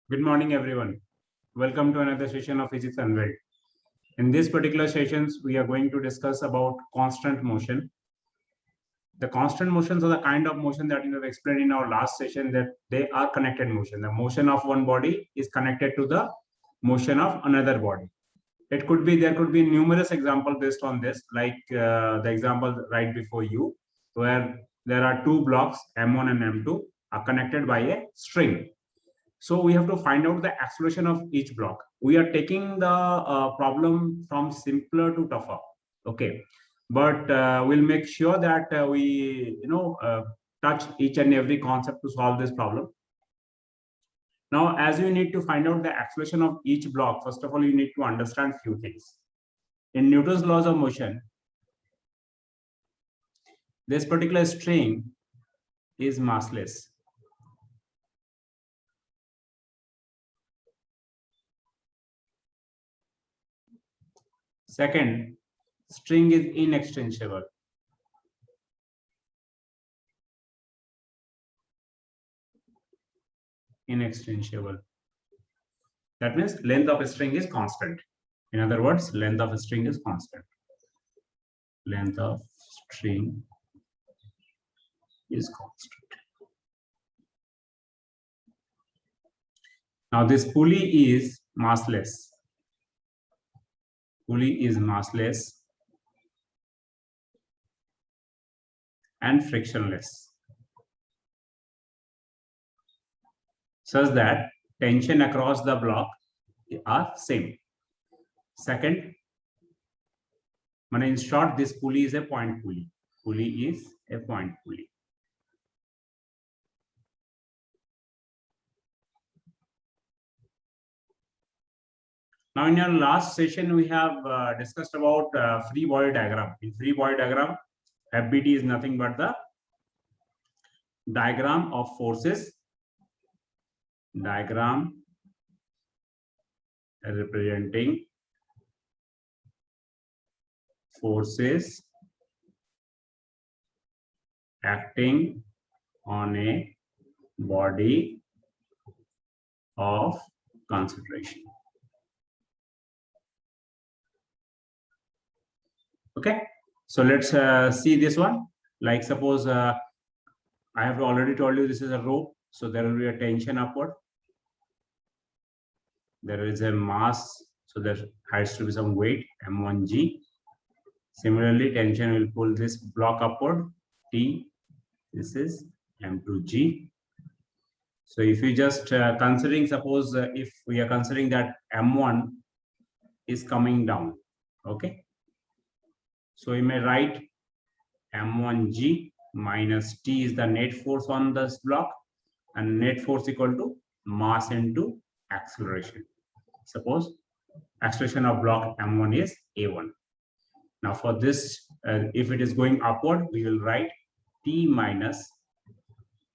Good morning, everyone. Welcome to another session of Physics Unveiled. In this particular sessions, we are going to discuss about constant motion. The constant motions are the kind of motion that you have explained in our last session, that they are connected motion. The motion of one body is connected to the motion of another body. There could be numerous examples based on this, like the example right before you, where there are two blocks M1 and M2 are connected by a string. So we have to find out the acceleration of each block. We are taking the problem from simpler to tougher. Okay, but we'll make sure that we touch each and every concept to solve this problem. Now, as you need to find out the acceleration of each block, first of all, you need to understand few things. In Newton's laws of motion, this particular string is massless. Second, string is inextensible. Inextensible. That means length of a string is constant. In other words, length of a string is constant. Length of string is constant. Now this pulley is massless. Pulley is massless and frictionless, such that tension across the block are same. Second, in short, this pulley is a point pulley. Pulley is a point pulley. Now, in your last session, we have discussed about free body diagram. In free body diagram, FBD is nothing but the diagram of forces. Diagram representing forces acting on a body of concentration. Okay, so let's see this one. Like suppose I have already told you this is a rope, so there will be a tension upward. There is a mass, so there has to be some weight, M1G. Similarly, tension will pull this block upward, T. This is M2G. So if you just considering, suppose if we are considering that M1 is coming down, okay. So we may write M1G minus T is the net force on this block, and net force equal to mass into acceleration. Suppose acceleration of block M1 is A1. Now for this, if it is going upward, we will write T minus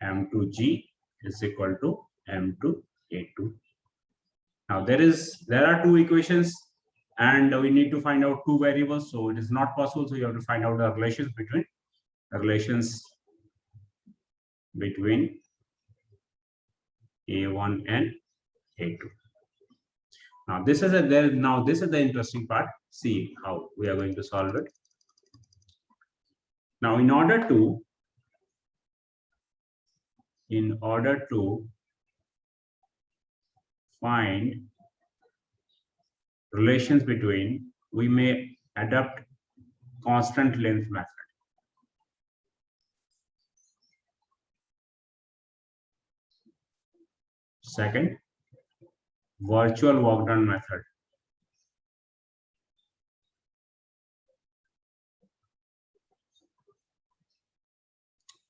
M2G is equal to M2A2. Now there are two equations, and we need to find out two variables, so it is not possible. So you have to find out the relations between A1 and A2. Now this is the interesting part. See how we are going to solve it. Now in order to find relations between, we may adopt constant length method. Second, virtual work done method.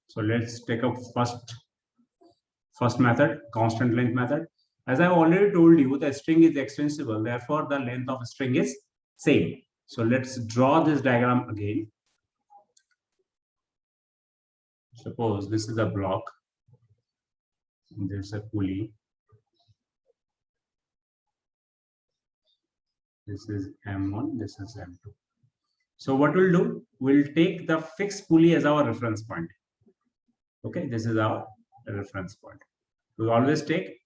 So let's take up first method, constant length method. As I've already told you, the string is extensible, therefore the length of a string is same. So let's draw this diagram again. Suppose this is a block, there's a pulley. This is M1, this is M2. So what we'll do, we'll take the fixed pulley as our reference point. Okay, this is our reference point. We always take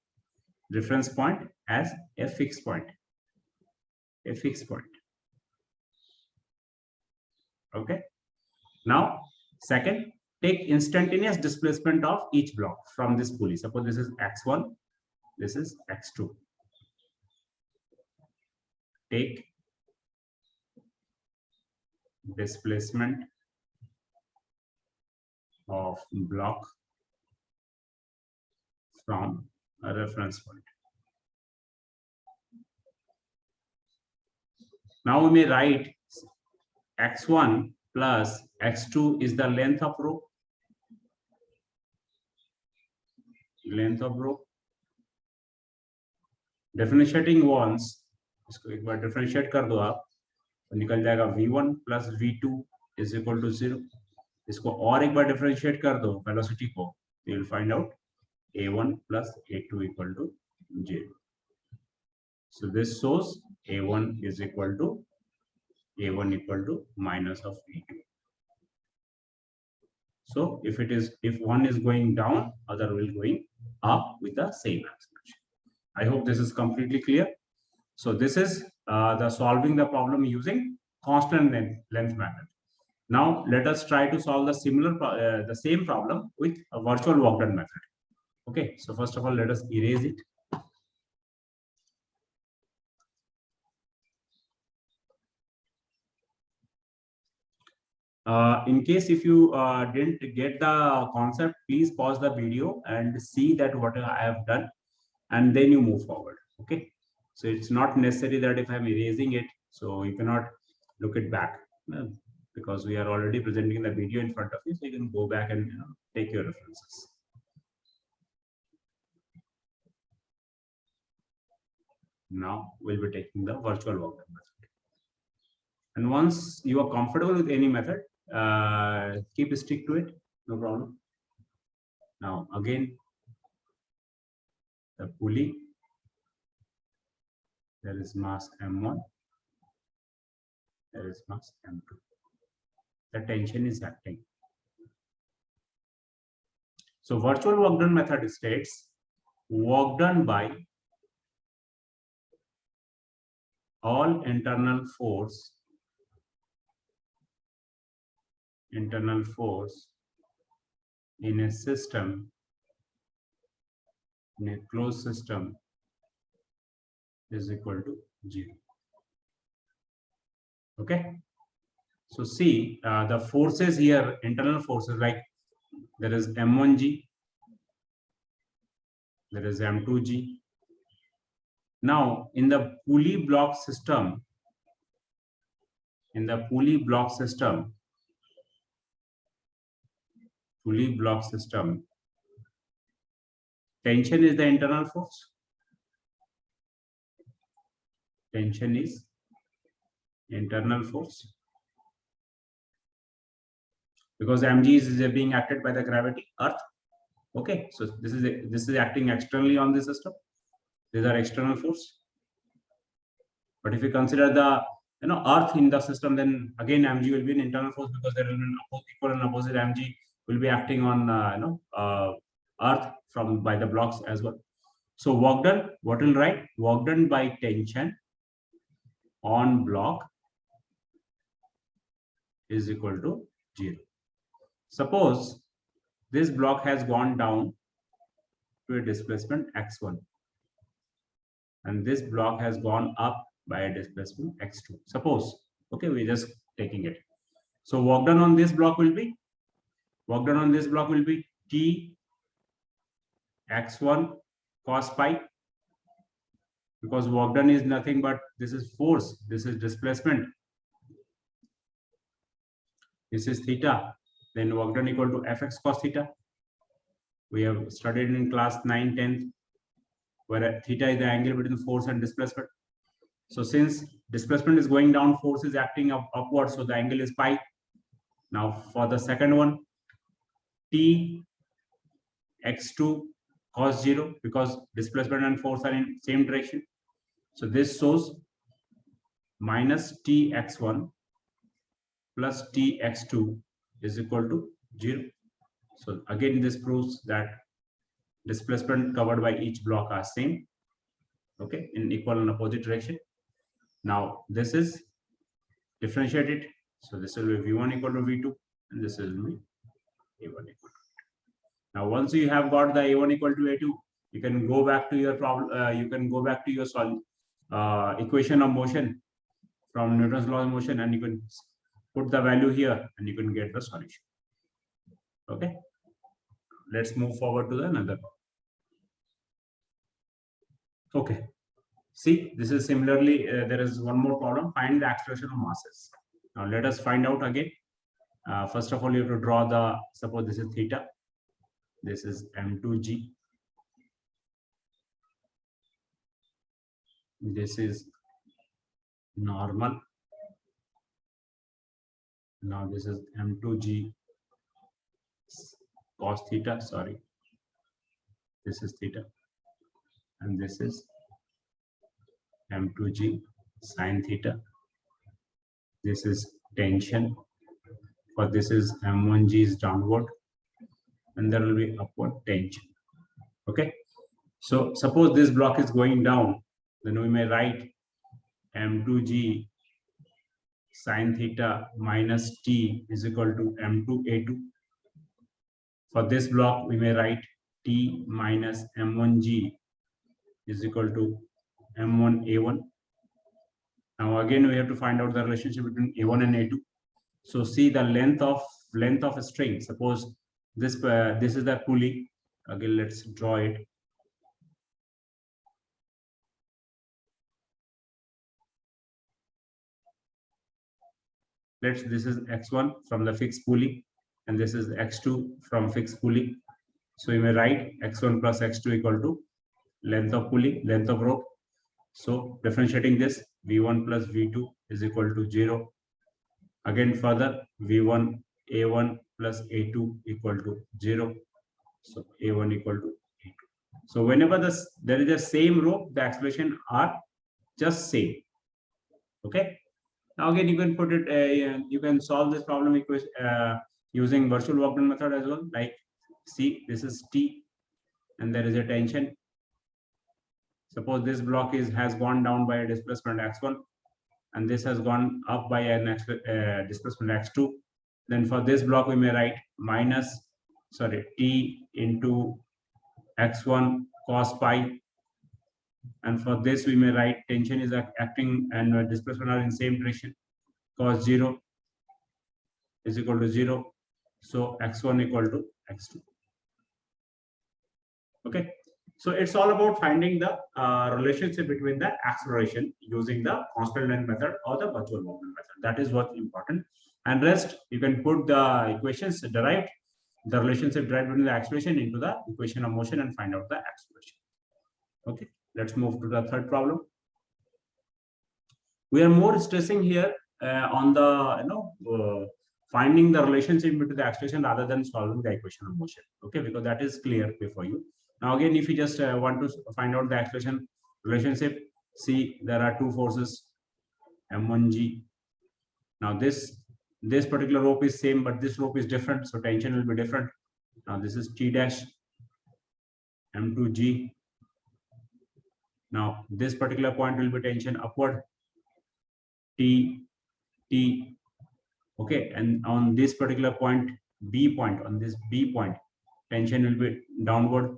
reference point as a fixed point. A fixed point. Okay. Now, second, take instantaneous displacement of each block from this pulley. Suppose this is x1, this is x2. Take displacement of block from a reference point. Now we may write x1 plus x2 is the length of row. Length of row. Differentiating once, इसको एक बार differentiate कर दो आप, तो निकल जाएगा v1 plus v2 is equal to 0. इसको और एक बार differentiate कर दो velocity को, you will find out a1 plus a2 equal to 0. So this shows a1 is equal to minus of v2. So if one is going down, other will going up with the same acceleration. I hope this is completely clear. So this is the solving the problem using constant length method. Now let us try to solve the same problem with a virtual walk done method. Okay, so first of all, let us erase it. In case if you didn't get the concept, please pause the video and see that what I have done, and then you move forward. Okay, so it's not necessary that if I'm erasing it, so you cannot look it back, because we are already presenting the video in front of you, so you can go back and take your references. Now we'll be taking the virtual walk done method, and once you are comfortable with any method, keep stick to it, no problem. Now again, the pulley, there is mass m1, there is mass m2. The tension is acting. So virtual work done method states work done by all internal force in a system, in a closed system, is equal to 0. Okay, so see the forces here, internal forces, like there is m1g, there is m2g. Now in the pulley block system, tension is the internal force. Tension is internal force, because mg is being acted by the gravity, earth. Okay, so this is acting externally on the system. These are external force. But if you consider the earth in the system, then again mg will be an internal force, because there will be an equal and opposite mg will be acting on earth by the blocks as well. So work done, what will write? Work done by tension on block is equal to 0. Suppose this block has gone down to a displacement x1, and this block has gone up by a displacement x2. Suppose, okay, we're just taking it. So work done on this block will be T x1 cos pi, because work done is nothing but this is force, this is displacement, this is theta, then work done equal to fx cos theta. We have studied in class 9, 10, where theta is the angle between force and displacement. So since displacement is going down, force is acting upward, so the angle is pi. Now for the second one, T x2 cos 0, because displacement and force are in same direction. So this shows minus T x1 plus T x2 is equal to 0. So again, this proves that displacement covered by each block are same. okay, in equal and opposite direction. Now this is differentiated, so this will be v1 equal to v2, and this will be a1 equal to. Now once you have got the a1 equal to a2, you can go back to your problem. You can go back to your equation of motion from Newton's law of motion, and you can put the value here, and you can get the solution. Okay, let's move forward to the another. Okay, see, this is similarly, there is one more problem. Find the acceleration of masses. Now let us find out again. First of all, you have to draw the, suppose this is theta, this is m2g, this is normal. Now this is m2g cos theta, sorry, this is theta, and this is m2g sin theta. This is tension, for this is m1g is downward, and there will be upward tension. Okay, so suppose this block is going down, then we may write m2g sin theta minus t is equal to m2a2. For this block, we may write t minus m1g is equal to m1a1. Now again, we have to find out the relationship between a1 and a2. So see the length of a string. Suppose this this is the pulley. Again, let's draw it. This is x1 from the fixed pulley, and this is x2 from fixed pulley. So we may write x1 plus x2 equal to length of pulley, length of rope. So differentiating this, v1 plus v2 is equal to 0. Again further, v1 a1 plus a2 equal to 0. So a1 equal to a2. So whenever there is a same rope, the acceleration are just same. Okay. Now again, you can put it. You can solve this problem equation using virtual work done method as well. Like, see, this is T, and there is a tension. Suppose this block has gone down by a displacement x1, and this has gone up by an displacement x2. Then for this block, we may write T into x1 cos pi. And for this, we may write tension is acting and displacement are in same direction. Cos 0 is equal to 0. So x1 equal to x2. Okay. So it's all about finding the relationship between the acceleration using the constant length method or the virtual movement method. That is what's important. And rest, you can put the equations derived, the relationship derived between the acceleration into the equation of motion and find out the acceleration. Okay. Let's move to the third problem. We are more stressing here on the finding the relationship between the acceleration rather than solving the equation of motion. Okay, because that is clear before you. Now again, if you just want to find out the acceleration relationship, see there are two forces, m1g. Now this particular rope is same, but this rope is different, so tension will be different. Now this is t dash m2g. Now this particular point will be tension upward, t. Okay, and on this particular point, B point, on this B point, tension will be downward.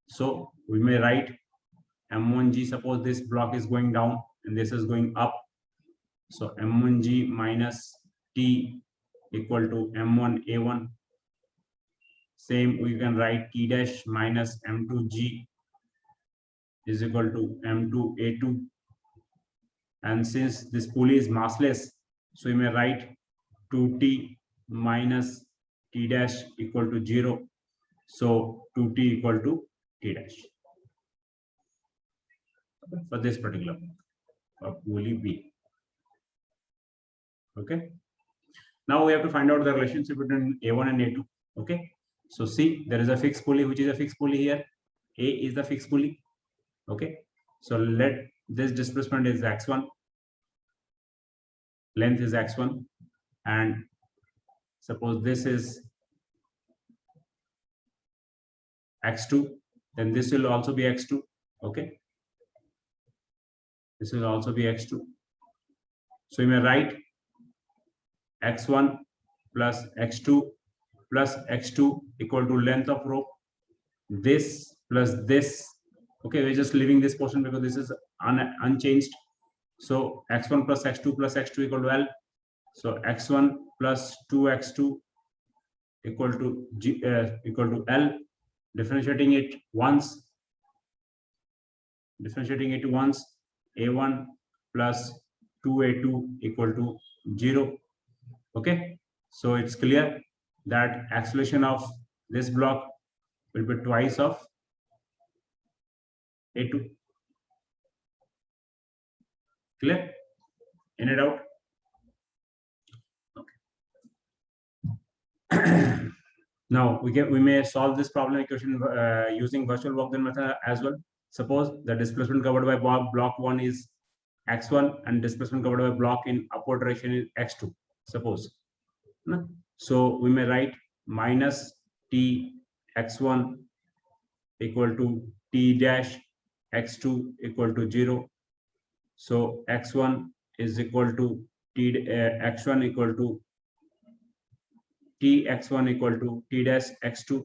So we may write m1g. Suppose this block is going down and this is going up. So m1g minus t equal to m1a1. Same, we can write t dash minus m2g is equal to m2a2. And since this pulley is massless, so we may write 2t minus t dash equal to 0. So 2t equal to t dash for this particular pulley B. Okay. Now we have to find out the relationship between A1 and A2. Okay. So see, there is a fixed pulley, which is a fixed pulley here. A is the fixed pulley. Okay. So let this displacement is x1, length is x1, and suppose this is x2, then this will also be x2. Okay. This will also be x2. So you may write x1 plus x2 plus x2 equal to length of rope, this plus this. Okay, we're just leaving this portion because this is unchanged. So x1 plus x2 plus x2 equal to L. So x1 plus 2x2 equal to L. Differentiating it once, a1 plus 2a2 equal to 0. Okay, so it's clear that acceleration of this block will be twice of a2. Clear? In and out. Okay. Now we may solve this problem equation using virtual work done method as well. Suppose the displacement covered by block 1 is x1 and displacement covered by block in upward direction is x2. Suppose. So we may write minus t x1 equal to t dash x2 equal to 0. So x1 is equal to x1 equal to t x1 equal to t dash x2.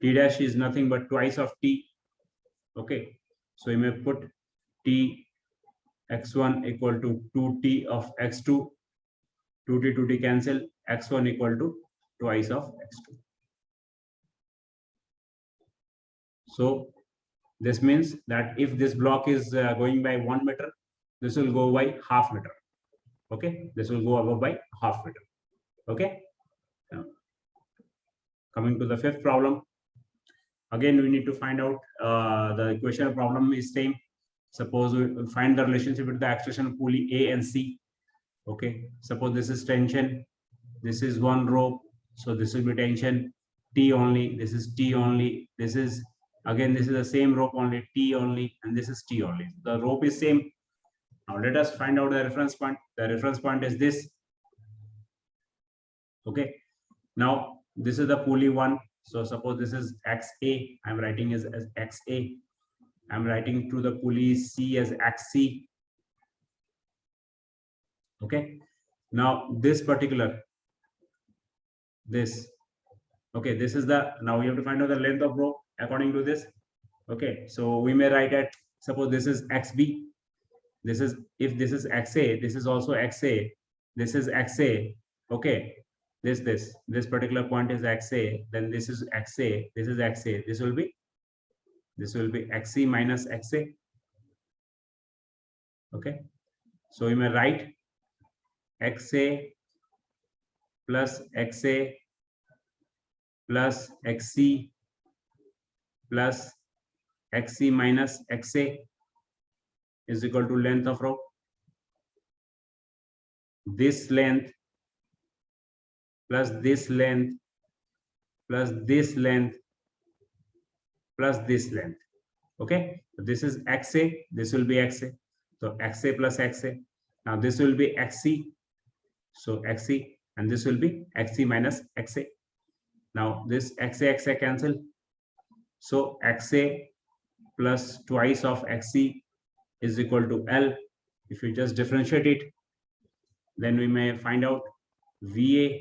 T dash is nothing but twice of t. Okay, so you may put t x1 equal to 2t of x2. 2t cancel, x1 equal to twice of x2. So this means that if this block is going by 1 meter, this will go by half meter. Okay, this will go above by half meter. Okay, now, coming to the fifth problem. Again, we need to find out the equation problem is same. Suppose we find the relationship with the acceleration of pulley A and C. Okay, suppose this is tension, this is one rope, so this will be tension T only, this is T only, this is again this is the same rope only, T only, and this is T only. The rope is same. Now let us find out the reference point. The reference point is this. Okay, now this is the pulley 1. So suppose this is XA, I'm writing as XA. I'm writing to the pulley C as XC. Okay, now this particular this, okay, this is the, now we have to find out the length of rope according to this. Okay, so we may write at, suppose this is XB, this is, if this is XA, this is also XA, this is XA. Okay, this particular point is XA, then this is XA, this is XA, this will be XC minus XA. Okay, so we may write XA plus XA plus XC plus XC minus XA is equal to length of rope. This length plus this length plus this length plus this length. Okay, so this is XA, this will be XA. So XA plus XA. Now this will be XC. So XC, and this will be XC minus XA. Now this XA cancel. So XA plus twice of XC is equal to L. If you just differentiate it, then we may find out VA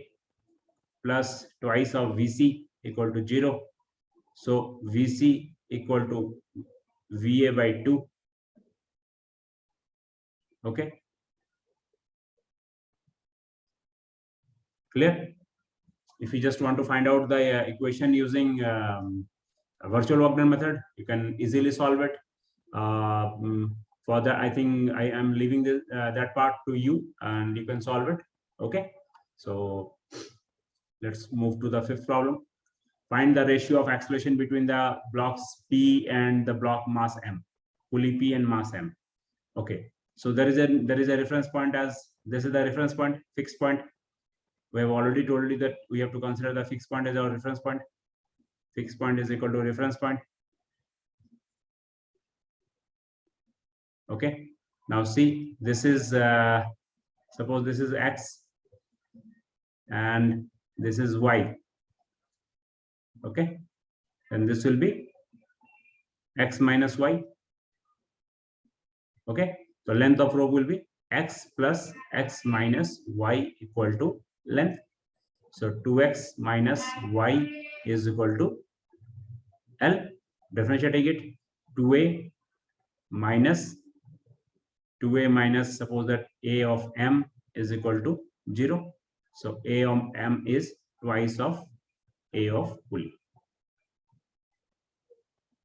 plus twice of VC equal to 0. So VC equal to VA by 2. Okay, clear? If you just want to find out the equation using virtual work done method, you can easily solve it. For that, I think I am leaving that part to you, and you can solve it. Okay, so let's move to the fifth problem. Find the ratio of acceleration between the blocks P and the block mass M, pulley P and mass M. Okay, so there is a reference point, as this is the reference point, fixed point. We have already told you that we have to consider the fixed point as our reference point. Fixed point is equal to reference point. Okay, now see, this is suppose this is X and this is Y. Okay, and this will be X minus Y. Okay, so length of rope will be x plus x minus y equal to length. So 2x minus y is equal to L. Differentiating it, 2a minus suppose that a of m is equal to 0. So a of m is twice of a of pulley,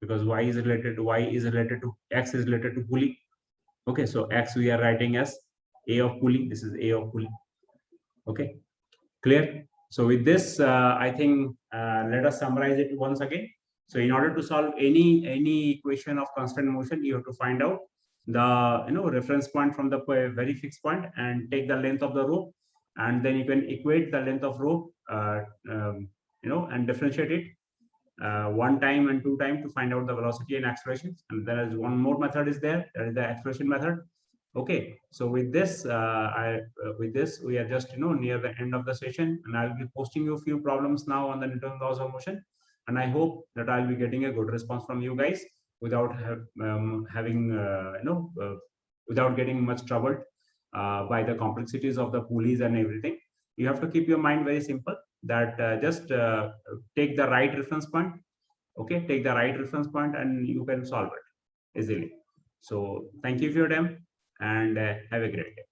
because y is related to x is related to pulley. Okay, so x we are writing as a of pulley. This is a of pulley. Okay, clear? So with this, I think let us summarize it once again. So in order to solve any equation of constant motion, you have to find out the reference point from the very fixed point and take the length of the rope, and then you can equate the length of rope and differentiate it one time and two time to find out the velocity and acceleration. And there is one more method is there, that is the acceleration method. Okay, so with this we are just near the end of the session, and I'll be posting you a few problems now on the Newton laws of motion, and I hope that I'll be getting a good response from you guys without having without getting much troubled by the complexities of the pulleys and everything. You have to keep your mind very simple, that just take the right reference point. Okay, take the right reference point and you can solve it easily. So thank you for your time, and have a great day.